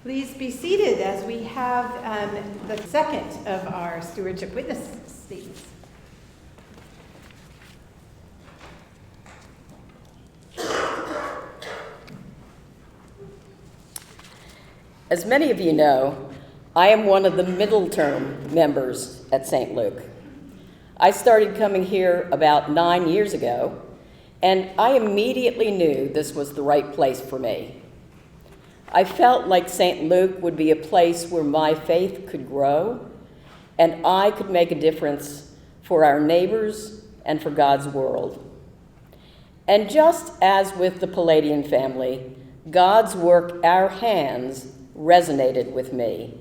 Please be seated as we have the second of our stewardship witness statements. As many of you know, I am one of the middle term members at St. Luke. I started coming here about 9 years ago, and I immediately knew this was the right place for me. I felt like St. Luke would be a place where my faith could grow, and I could make a difference for our neighbors and for God's world. And just as with the Palladian family, God's work, our hands, resonated with me.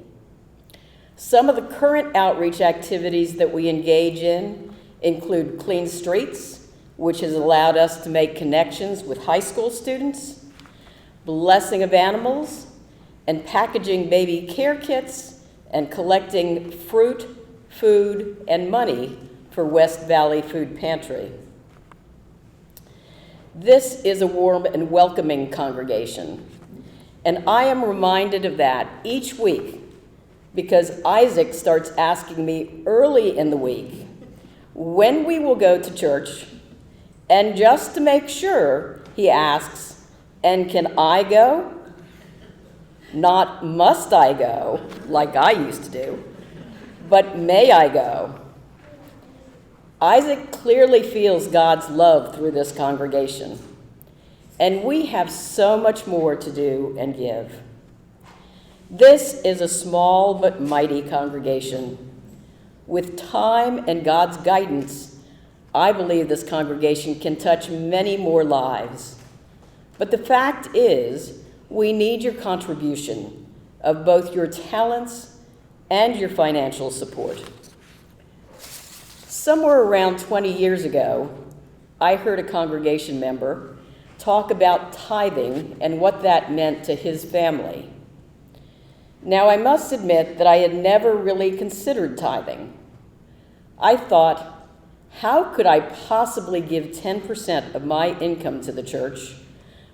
Some of the current outreach activities that we engage in include Clean Streets, which has allowed us to make connections with high school students, blessing of animals, and packaging baby care kits, and collecting fruit, food, and money for West Valley Food Pantry. This is a warm and welcoming congregation, and I am reminded of that each week because Isaac starts asking me early in the week when we will go to church, and just to make sure, he asks, "And can I go?" Not must I go, like I used to do, but may I go? Isaac clearly feels God's love through this congregation, and we have so much more to do and give. This is a small but mighty congregation. With time and God's guidance, I believe this congregation can touch many more lives. But the fact is, we need your contribution of both your talents and your financial support. Somewhere around 20 years ago, I heard a congregation member talk about tithing and what that meant to his family. Now, I must admit that I had never really considered tithing. I thought, how could I possibly give 10% of my income to the church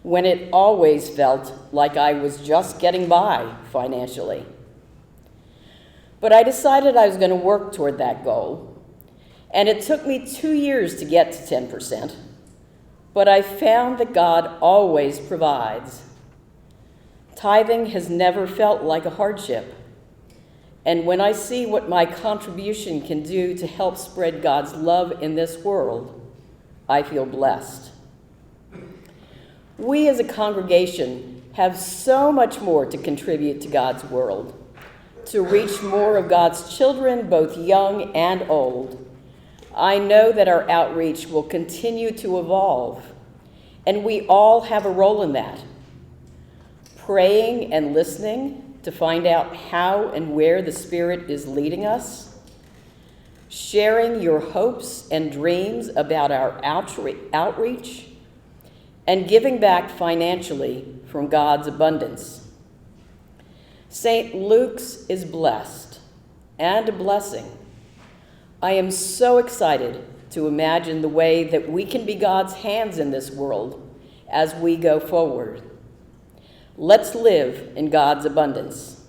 when it always felt like I was just getting by financially? But I decided I was going to work toward that goal, and it took me 2 years to get to 10%, but I found that God always provides. Tithing has never felt like a hardship, and when I see what my contribution can do to help spread God's love in this world, I feel blessed. We as a congregation have so much more to contribute to God's world, to reach more of God's children, both young and old. I know that our outreach will continue to evolve, and we all have a role in that. Praying and listening to find out how and where the Spirit is leading us, sharing your hopes and dreams about our outreach, and giving back financially from God's abundance. St. Luke's is blessed and a blessing. I am so excited to imagine the way that we can be God's hands in this world as we go forward. Let's live in God's abundance.